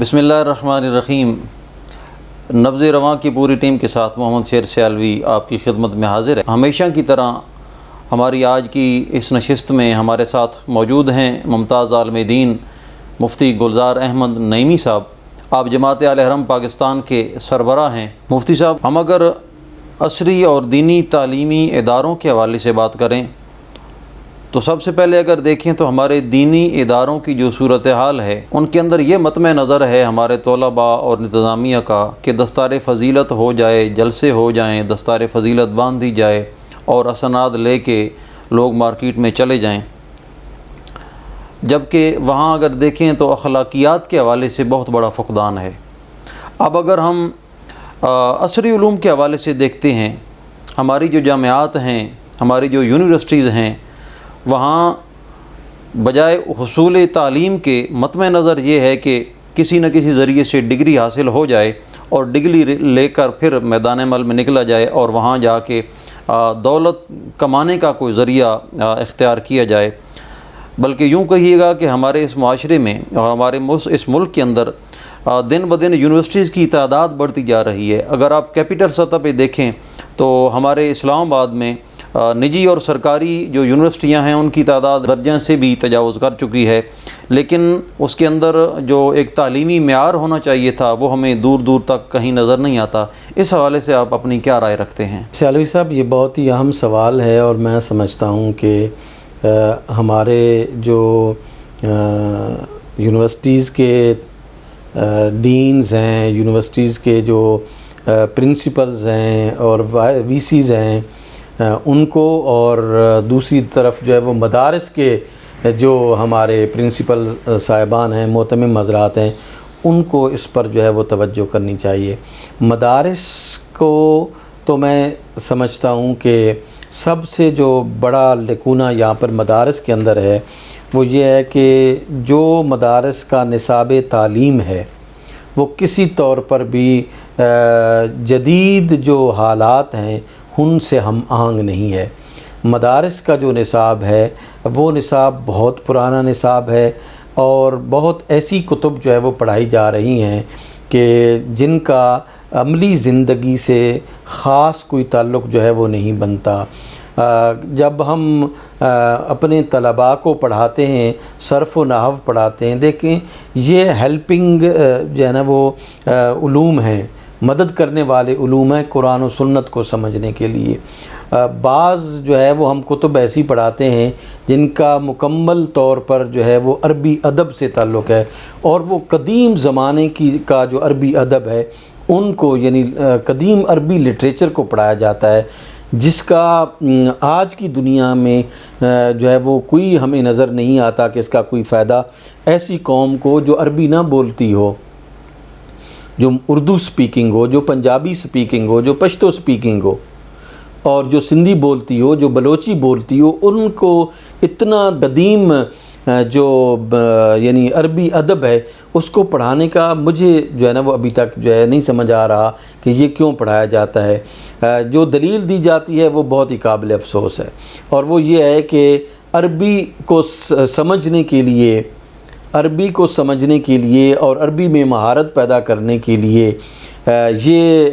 بسم اللہ الرحمن الرحیم۔ نبض رواں کی پوری ٹیم کے ساتھ محمد شیر سیالوی آپ کی خدمت میں حاضر ہے۔ ہمیشہ کی طرح ہماری آج کی اس نشست میں ہمارے ساتھ موجود ہیں ممتاز عالم دین مفتی گلزار احمد نعیمی صاحب۔ آپ جماعت اہل حرم پاکستان کے سربراہ ہیں۔ مفتی صاحب، ہم اگر عصری اور دینی تعلیمی اداروں کے حوالے سے بات کریں تو سب سے پہلے اگر دیکھیں تو ہمارے دینی اداروں کی جو صورتحال ہے ان کے اندر یہ مطمع نظر ہے ہمارے طلباء اور انتظامیہ کا کہ دستار فضیلت ہو جائے، جلسے ہو جائیں، دستار فضیلت باندھی جائے اور اسناد لے کے لوگ مارکیٹ میں چلے جائیں، جبکہ وہاں اگر دیکھیں تو اخلاقیات کے حوالے سے بہت بڑا فقدان ہے۔ اب اگر ہم عصری علوم کے حوالے سے دیکھتے ہیں، ہماری جو جامعات ہیں، ہماری جو یونیورسٹیز ہیں، وہاں بجائے حصول تعلیم کے مطمع نظر یہ ہے کہ کسی نہ کسی ذریعے سے ڈگری حاصل ہو جائے اور ڈگری لے کر پھر میدان عمل میں نکلا جائے اور وہاں جا کے دولت کمانے کا کوئی ذریعہ اختیار کیا جائے۔ بلکہ یوں کہیے گا کہ ہمارے اس معاشرے میں اور ہمارے اس ملک کے اندر دن بدن یونیورسٹیز کی تعداد بڑھتی جا رہی ہے۔ اگر آپ کیپٹل سطح پہ دیکھیں تو ہمارے اسلام آباد میں نجی اور سرکاری جو یونیورسٹیاں ہیں ان کی تعداد درجہ سے بھی تجاوز کر چکی ہے، لیکن اس کے اندر جو ایک تعلیمی معیار ہونا چاہیے تھا وہ ہمیں دور دور تک کہیں نظر نہیں آتا۔ اس حوالے سے آپ اپنی کیا رائے رکھتے ہیں؟ سیالوی صاحب، یہ بہت ہی اہم سوال ہے اور میں سمجھتا ہوں کہ ہمارے جو یونیورسٹیز کے ڈینز ہیں، یونیورسٹیز کے جو پرنسپلز ہیں اور وی سیز ہیں ان کو، اور دوسری طرف جو ہے وہ مدارس کے جو ہمارے پرنسپل صاحبان ہیں، معتمم حضرات ہیں، ان کو اس پر جو ہے وہ توجہ کرنی چاہیے۔ مدارس کو تو میں سمجھتا ہوں کہ سب سے جو بڑا لکونہ یہاں پر مدارس کے اندر ہے وہ یہ ہے کہ جو مدارس کا نصاب تعلیم ہے وہ کسی طور پر بھی جدید جو حالات ہیں ان سے ہم آہنگ نہیں ہے۔ مدارس کا جو نصاب ہے وہ نصاب بہت پرانا نصاب ہے اور بہت ایسی کتب جو ہے وہ پڑھائی جا رہی ہیں کہ جن کا عملی زندگی سے خاص کوئی تعلق جو ہے وہ نہیں بنتا۔ جب ہم اپنے طلباء کو پڑھاتے ہیں، صرف و نحو پڑھاتے ہیں، دیکھیں یہ ہیلپنگ جو ہے نا وہ علوم ہیں، مدد کرنے والے علوم ہیں قرآن و سنت کو سمجھنے کے لیے۔ بعض جو ہے وہ ہم کتب ایسی پڑھاتے ہیں جن کا مکمل طور پر جو ہے وہ عربی ادب سے تعلق ہے، اور وہ قدیم زمانے کا جو عربی ادب ہے ان کو، یعنی قدیم عربی لٹریچر کو پڑھایا جاتا ہے، جس کا آج کی دنیا میں جو ہے وہ کوئی ہمیں نظر نہیں آتا کہ اس کا کوئی فائدہ ایسی قوم کو جو عربی نہ بولتی ہو، جو اردو سپیکنگ ہو، جو پنجابی سپیکنگ ہو، جو پشتو سپیکنگ ہو، اور جو سندھی بولتی ہو، جو بلوچی بولتی ہو، ان کو اتنا قدیم جو یعنی عربی ادب ہے اس کو پڑھانے کا مجھے جو ہے نا وہ ابھی تک جو ہے نہیں سمجھ آ رہا کہ یہ کیوں پڑھایا جاتا ہے۔ جو دلیل دی جاتی ہے وہ بہت ہی قابل افسوس ہے، اور وہ یہ ہے کہ عربی کو سمجھنے کے لیے اور عربی میں مہارت پیدا کرنے کے لیے یہ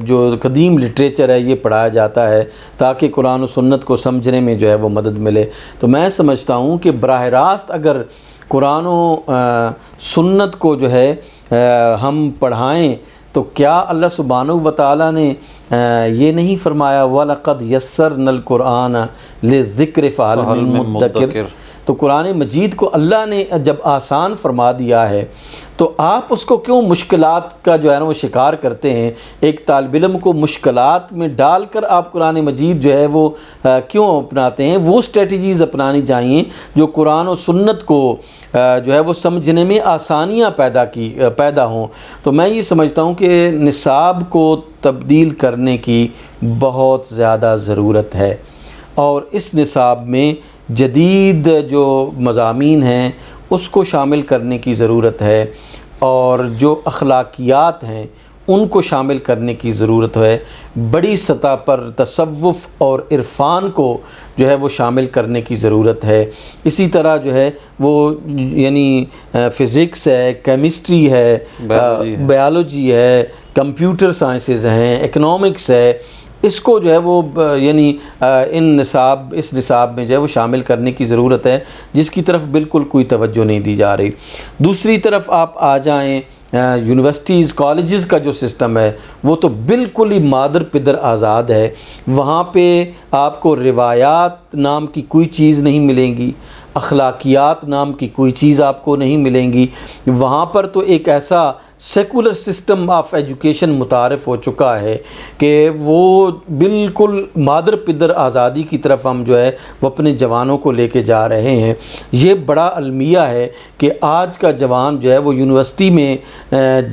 جو قدیم لٹریچر ہے یہ پڑھایا جاتا ہے تاکہ قرآن و سنت کو سمجھنے میں جو ہے وہ مدد ملے۔ تو میں سمجھتا ہوں کہ براہ راست اگر قرآن و سنت کو جو ہے ہم پڑھائیں تو کیا اللہ سبحانہ و تعالیٰ نے یہ نہیں فرمایا وَلَقَدْ يَسَّرْنَا الْقُرْآنَ لِلذِّكْرِ فَهَلْ مِن مُدَّكِرٍ؟ تو قرآن مجید کو اللہ نے جب آسان فرما دیا ہے تو آپ اس کو کیوں مشکلات کا جو ہے نا وہ شکار کرتے ہیں؟ ایک طالب علم کو مشکلات میں ڈال کر آپ قرآن مجید جو ہے وہ کیوں اپناتے ہیں؟ وہ اسٹریٹجیز اپنانی چاہیے جو قرآن و سنت کو جو ہے وہ سمجھنے میں آسانیاں پیدا ہوں۔ تو میں یہ سمجھتا ہوں کہ نصاب کو تبدیل کرنے کی بہت زیادہ ضرورت ہے، اور اس نصاب میں جدید جو مضامین ہیں اس کو شامل کرنے کی ضرورت ہے، اور جو اخلاقیات ہیں ان کو شامل کرنے کی ضرورت ہے، بڑی سطح پر تصوف اور عرفان کو جو ہے وہ شامل کرنے کی ضرورت ہے۔ اسی طرح جو ہے وہ یعنی فزکس ہے، کیمسٹری ہے، بایولوجی ہے، کمپیوٹر سائنسز ہیں، اکنامکس ہے، اس کو جو ہے وہ یعنی اس نصاب میں جو ہے وہ شامل کرنے کی ضرورت ہے، جس کی طرف بالکل کوئی توجہ نہیں دی جا رہی۔ دوسری طرف آپ آ جائیں یونیورسٹیز کالجز کا جو سسٹم ہے وہ تو بالکل ہی مادر پدر آزاد ہے۔ وہاں پہ آپ کو روایات نام کی کوئی چیز نہیں ملیں گی، اخلاقیات نام کی کوئی چیز آپ کو نہیں ملیں گی۔ وہاں پر تو ایک ایسا سیکولر سسٹم آف ایجوکیشن متعارف ہو چکا ہے کہ وہ بالکل مادر پدر آزادی کی طرف ہم جو ہے وہ اپنے جوانوں کو لے کے جا رہے ہیں۔ یہ بڑا المیہ ہے کہ آج کا جوان جو ہے وہ یونیورسٹی میں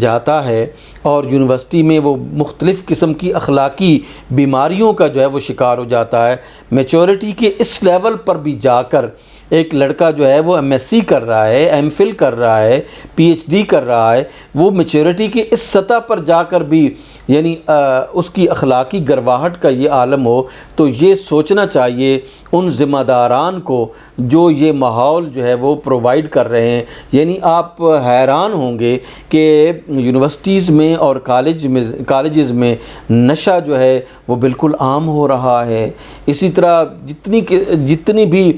جاتا ہے اور یونیورسٹی میں وہ مختلف قسم کی اخلاقی بیماریوں کا جو ہے وہ شکار ہو جاتا ہے۔ میچورٹی کے اس لیول پر بھی جا کر ایک لڑکا جو ہے وہ ایم ایس سی کر رہا ہے، ایم فل کر رہا ہے، پی ایچ ڈی کر رہا ہے، وہ میچورٹی کے اس سطح پر جا کر بھی یعنی اس کی اخلاقی گرواہٹ کا یہ عالم ہو، تو یہ سوچنا چاہیے ان ذمہ داران کو جو یہ ماحول جو ہے وہ پرووائڈ کر رہے ہیں۔ یعنی آپ حیران ہوں گے کہ یونیورسٹیز میں اور کالجز میں نشہ جو ہے وہ بالکل عام ہو رہا ہے۔ اسی طرح جتنی بھی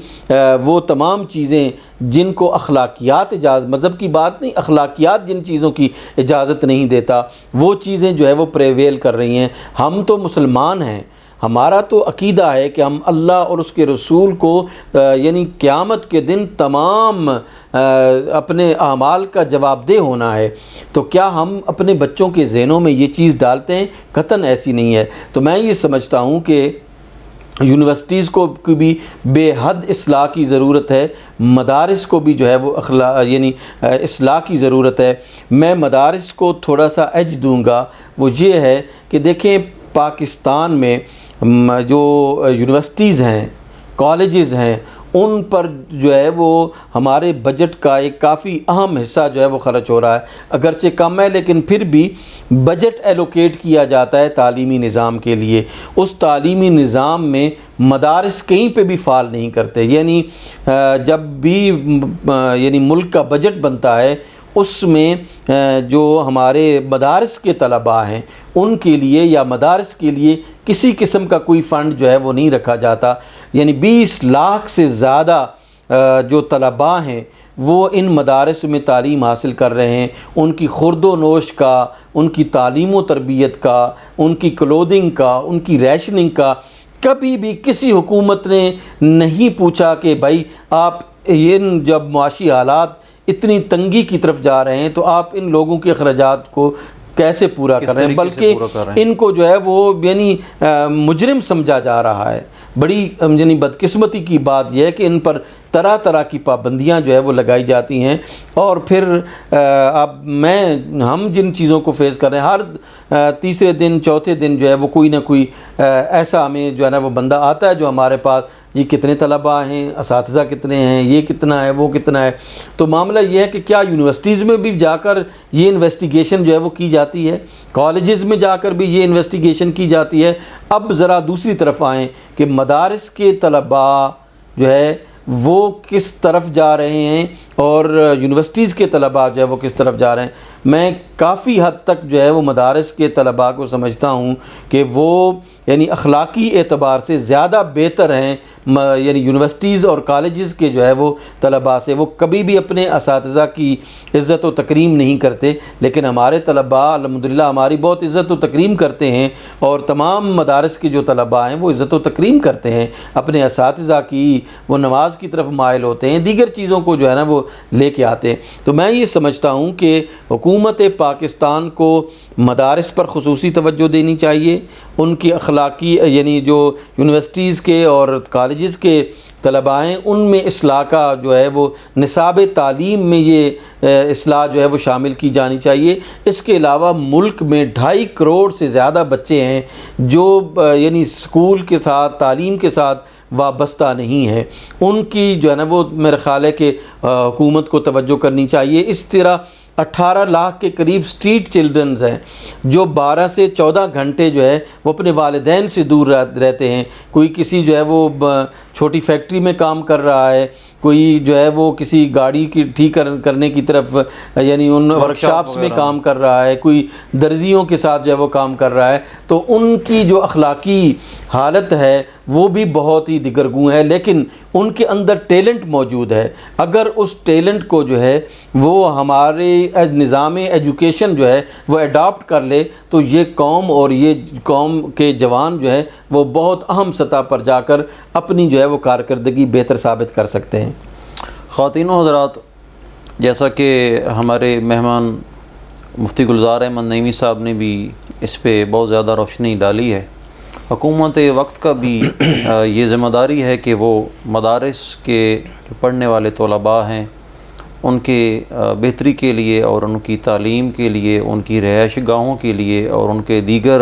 وہ تمام چیزیں جن کو اخلاقیات مذہب کی بات نہیں، اخلاقیات جن چیزوں کی اجازت نہیں دیتا وہ چیزیں جو ہے وہ پریویل کر رہی ہیں۔ ہم تو مسلمان ہیں، ہمارا تو عقیدہ ہے کہ ہم اللہ اور اس کے رسول کو یعنی قیامت کے دن تمام اپنے اعمال کا جواب دہ ہونا ہے، تو کیا ہم اپنے بچوں کے ذہنوں میں یہ چیز ڈالتے ہیں؟ قطعاً ایسی نہیں ہے۔ تو میں یہ سمجھتا ہوں کہ یونیورسٹیز کو بھی بے حد اصلاح کی ضرورت ہے، مدارس کو بھی جو ہے وہ اصلاح کی ضرورت ہے۔ میں مدارس کو تھوڑا سا ایج دوں گا، وہ یہ ہے کہ دیکھیں پاکستان میں جو یونیورسٹیز ہیں، کالجز ہیں، ان پر جو ہے وہ ہمارے بجٹ کا ایک کافی اہم حصہ جو ہے وہ خرچ ہو رہا ہے، اگرچہ کم ہے لیکن پھر بھی بجٹ ایلوکیٹ کیا جاتا ہے تعلیمی نظام کے لیے۔ اس تعلیمی نظام میں مدارس کہیں پہ بھی فعال نہیں کرتے، یعنی جب بھی یعنی ملک کا بجٹ بنتا ہے اس میں جو ہمارے مدارس کے طلباء ہیں ان کے لیے یا مدارس کے لیے کسی قسم کا کوئی فنڈ جو ہے وہ نہیں رکھا جاتا۔ یعنی 20 لاکھ سے زیادہ جو طلباء ہیں وہ ان مدارس میں تعلیم حاصل کر رہے ہیں، ان کی خورد و نوش کا، ان کی تعلیم و تربیت کا، ان کی کلودنگ کا، ان کی ریشننگ کا کبھی بھی کسی حکومت نے نہیں پوچھا کہ بھائی آپ جب معاشی حالات اتنی تنگی کی طرف جا رہے ہیں تو آپ ان لوگوں کے اخراجات کو کیسے پورا کر رہے ہیں، بلکہ ان کو جو ہے وہ یعنی مجرم سمجھا جا رہا ہے۔ بڑی یعنی بدقسمتی کی بات یہ ہے کہ ان پر طرح طرح کی پابندیاں جو ہے وہ لگائی جاتی ہیں، اور پھر ہم جن چیزوں کو فیس کر رہے ہیں، ہر تیسرے دن چوتھے دن جو ہے وہ کوئی نہ کوئی ایسا ہمیں جو ہے نا وہ بندہ آتا ہے جو ہمارے پاس یہ کتنے طلباء ہیں، اساتذہ کتنے ہیں، یہ کتنا ہے، وہ کتنا ہے۔ تو معاملہ یہ ہے کہ کیا یونیورسٹیز میں بھی جا کر یہ انویسٹیگیشن جو ہے وہ کی جاتی ہے، کالجز میں جا کر بھی یہ انویسٹیگیشن کی جاتی ہے۔ اب ذرا دوسری طرف آئیں کہ مدارس کے طلباء جو ہے وہ کس طرف جا رہے ہیں اور یونیورسٹیز کے طلباء جو ہے وہ کس طرف جا رہے ہیں۔ میں کافی حد تک جو ہے وہ مدارس کے طلباء کو سمجھتا ہوں کہ وہ یعنی اخلاقی اعتبار سے زیادہ بہتر ہیں یعنی یونیورسٹیز اور کالجز کے جو ہے وہ طلباء سے۔ وہ کبھی بھی اپنے اساتذہ کی عزت و تکریم نہیں کرتے، لیکن ہمارے طلباء الحمدللہ ہماری بہت عزت و تکریم کرتے ہیں، اور تمام مدارس کے جو طلباء ہیں وہ عزت و تکریم کرتے ہیں اپنے اساتذہ کی، وہ نماز کی طرف مائل ہوتے ہیں، دیگر چیزوں کو جو ہے نا وہ لے کے آتے ہیں۔ تو میں یہ سمجھتا ہوں کہ حکومت پاکستان کو مدارس پر خصوصی توجہ دینی چاہیے، ان کی اخلاقی یعنی جو یونیورسٹیز کے اور کالجز کے طلباء ہیں ان میں اصلاح کا جو ہے وہ نصاب تعلیم میں یہ اصلاح جو ہے وہ شامل کی جانی چاہیے۔ اس کے علاوہ ملک میں 2.5 کروڑ سے زیادہ بچے ہیں جو یعنی سکول کے ساتھ تعلیم کے ساتھ وابستہ نہیں ہیں، ان کی جو ہے نا وہ میرا خیال ہے کہ حکومت کو توجہ کرنی چاہیے۔ اس طرح 18 لاکھ کے قریب سٹریٹ چلڈرنز ہیں جو 12 سے 14 گھنٹے جو ہے وہ اپنے والدین سے دور رہتے ہیں. کوئی کسی جو ہے وہ چھوٹی فیکٹری میں کام کر رہا ہے, کوئی جو ہے وہ کسی گاڑی کی ٹھیک کرنے کی طرف یعنی ان ورکشاپس میں کام کر رہا ہے, کوئی درزیوں کے ساتھ جو ہے وہ کام کر رہا ہے. تو ان کی جو اخلاقی حالت ہے وہ بھی بہت ہی دگرگوں ہے, لیکن ان کے اندر ٹیلنٹ موجود ہے. اگر اس ٹیلنٹ کو جو ہے وہ ہمارے نظام ایجوکیشن جو ہے وہ اڈاپٹ کر لے تو یہ قوم اور یہ قوم کے جوان جو ہے وہ بہت اہم سطح پر جا کر اپنی جو ہے وہ کارکردگی بہتر ثابت کر سکتے ہیں. خواتین و حضرات, جیسا کہ ہمارے مہمان مفتی گلزار احمد نعیمی صاحب نے بھی اس پہ بہت زیادہ روشنی ڈالی ہے, حکومت وقت کا بھی یہ ذمہ داری ہے کہ وہ مدارس کے جو پڑھنے والے طلباء ہیں ان کے بہتری کے لیے اور ان کی تعلیم کے لیے, ان کی رہائش گاہوں کے لیے اور ان کے دیگر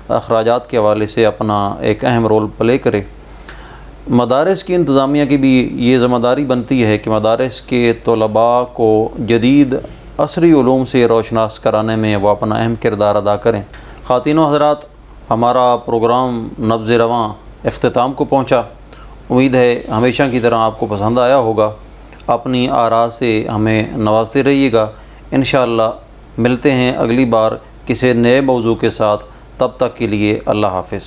اخراجات کے حوالے سے اپنا ایک اہم رول پلے کرے. مدارس کی انتظامیہ کی بھی یہ ذمہ داری بنتی ہے کہ مدارس کے طلباء کو جدید عصری علوم سے روشناس کرانے میں وہ اپنا اہم کردار ادا کریں. خواتین و حضرات, ہمارا پروگرام نبض رواں اختتام کو پہنچا. امید ہے ہمیشہ کی طرح آپ کو پسند آیا ہوگا. اپنی آراء سے ہمیں نوازتے رہیے گا. انشاءاللہ ملتے ہیں اگلی بار کسی نئے موضوع کے ساتھ. تب تک کے لیے اللہ حافظ.